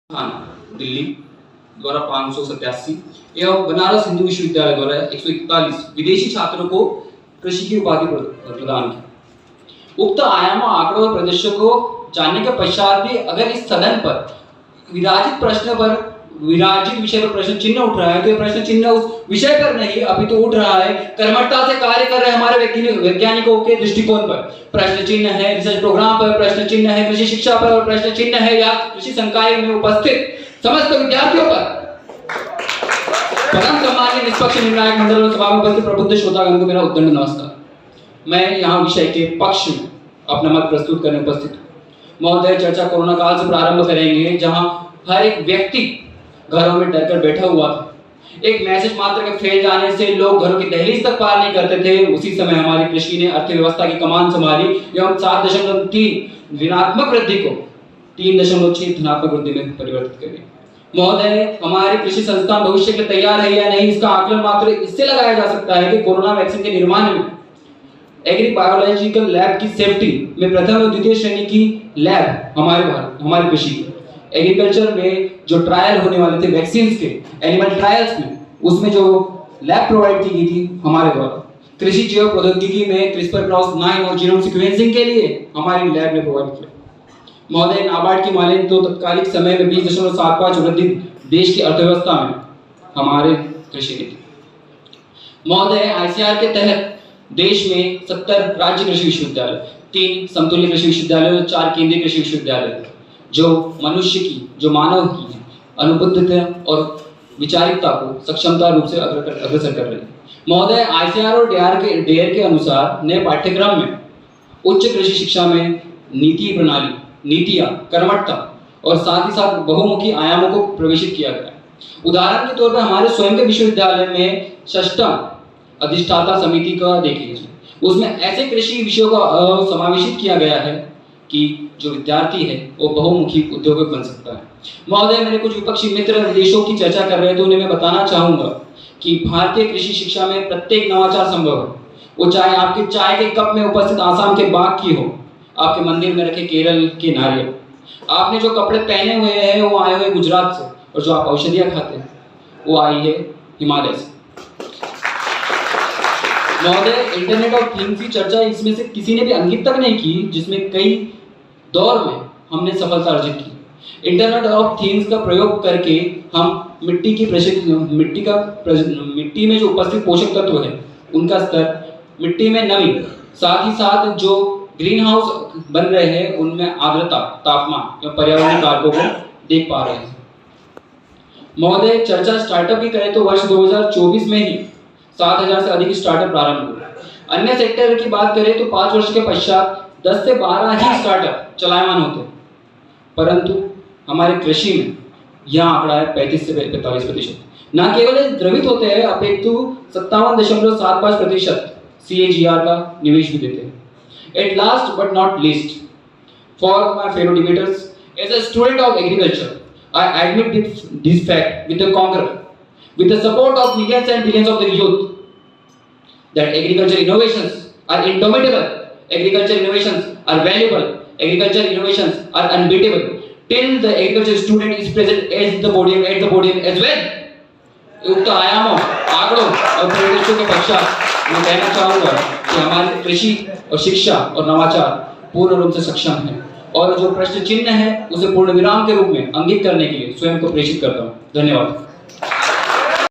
दिल्ली द्वारा 587 एवं बनारस हिंदू विश्वविद्यालय द्वारा 141 विदेशी छात्रों को कृषि की उपाधि प्रदान की। उक्त आयामों, आंकड़ों और प्रदर्शनों को जानने के पश्चात भी अगर इस सदन पर विराजित विषय पर प्रश्न चिन्ह उठ रहा है, तो ये प्रश्न चिन्ह उस विषय पर नहीं अपितु उठ रहा है कर्मठता से कार्य कर रहे हमारे वैज्ञानिकों के दृष्टिकोण पर। प्रश्न चिन्ह है रिसर्च प्रोग्राम पर, प्रश्न चिन्ह है कृषि शिक्षा पर, और प्रश्न चिन्ह है या कृषि संकाय में उपस्थित समस्त विद्यार्थियों पर। परम सम्माननीय निष्पक्ष निर्णायक मंडल और सभा में उपस्थित प्रबुद्ध श्रोतागण को मेरा उद्दंड नमस्कार। मैं यहाँ विषय के पक्ष में अपना मत प्रस्तुत करने उपस्थित हूँ। महोदय, चर्चा कोरोना काल से प्रारंभ करेंगे, जहाँ हर एक व्यक्ति घरों में डरकर बैठा हुआ था। एक मैसेज मात्र के फैल जाने से लोग घरों की दहलीज तक पार नहीं करते थे। उसी समय हमारी कृषि ने अर्थव्यवस्था की कमान संभाली एवं 7.3 ऋणात्मक वृद्धि को 3.6 धनात्मक वृद्धि में परिवर्तित कर दिया। महोदय, हमारे कृषि संस्थान भविष्य के लिए तैयार है या नहीं, इसका आकलन मात्र इससे लगाया जा सकता है कि कोरोना वैक्सीन के निर्माण में एग्री बायोलॉजिकल लैब की सेफ्टी में प्रथम और द्वितीय श्रेणी की लैब हमारे कृषि की एग्रीकल्चर में जो ट्रायल होने वाले थे वैक्सीन के एनिमल ट्रायल्स में, उसमें जो लैब प्रोवाइड की गई थी हमारे द्वारा, कृषि जैव प्रौद्योगिकी में CRISPR-Cas9 और जीनोम सीक्वेंसिंग के लिए हमारी लैब ने प्रोवाइड किया। महोदय, नाबार्ड की माने तो तत्कालिक समय में 20.75 वृद्धि देश की अर्थव्यवस्था में हमारे कृषि ने की। महोदय, ICAR के तहत देश में 70 राज्य कृषि विश्वविद्यालय, 3 समतुल्य कृषि विश्वविद्यालय और 4 केंद्रीय कृषि विश्वविद्यालय जो मनुष्य की, जो मानव की अनुबद्धता और विचारिकता को सक्षमता रूप से अग्रसर कर रही है। महोदय, ICAR और डेयर के अनुसार नए पाठ्यक्रम में उच्च कृषि शिक्षा में नीति प्रणाली, नीतियां, कर्मठता और साथ ही साथ बहुमुखी आयामों को प्रवेशित किया गया है। उदाहरण के तौर पर हमारे स्वयं के विश्वविद्यालय में षष्ठम अधिष्ठाता समिति का देख लीजिए, उसमें ऐसे कृषि विषयों का समावेशित किया गया है कि जो विद्यार्थी है वो बहुमुखी उद्योगक बन सकता है। महोदय, मेरे कुछ विपक्षी मित्र विदेशों की चर्चा कर रहे थे, उन्हें मैं बताना चाहूंगा कि भारतीय कृषि शिक्षा में प्रत्येक नवाचार संभव है। वो चाहे आपके चाय के कप में उपस्थित आसाम के बाग की हो, आपके मंदिर में रखे केरल के नारियल, आपने जो कपड़े पहने हुए हैं वो आए हुए गुजरात से, और जो आप औषधियां खाते हैं वो आई है हिमालय से। महोदय, इंटरनेट ऑफ थिंग्स की चर्चा इसमें से किसी ने भी अंकित तक नहीं की, जिसमें कई दौर में हमने सफलता अर्जित की। इंटरनेट ऑफ थिंग्स का प्रयोग करके हम मिट्टी में जो उपस्थित पोषक तत्व है उनका स्तर, मिट्टी में नमी, साथ ही साथ जो ग्रीन हाउस बन रहे हैं उनमें आर्द्रता, तापमान या पर्यावरणीय कारकों को देख पा रहे हैं। महोदय, चर्चा स्टार्टअप की करें तो वर्ष 2024 में ही 7,000 से अधिक स्टार्टअप प्रारंभ हुए। अन्य सेक्टर की बात करें तो 5 वर्ष के पश्चात 10 से 12 ही स्टार्टअप चलायमान होते, परंतु हमारे कृषि में यह आंकड़ा है 35 से 45%। न केवल ये द्रवित होते हैं, अपितु 57.75% CAGR का निवेश भी देते हैं। At last but not least, for my fellow debaters, as a student of agriculture, I admit this fact with a conqueror, with the support of millions and billions of the youth, that agriculture innovations are indomitable, agriculture innovations are valuable, agriculture innovations are unbeatable, till the agriculture student is present at the podium as well. उक्त आयामों, आंकड़ों और परिदृश्यों के पश्चात मैं कहना चाहूँगा कि हमारी कृषि और शिक्षा और नवाचार पूर्ण रूप से सक्षम है, और जो प्रश्न चिन्ह है उसे पूर्ण विराम के रूप में अंकित करने के लिए स्वयं को प्रेषित करता हूँ। धन्यवाद।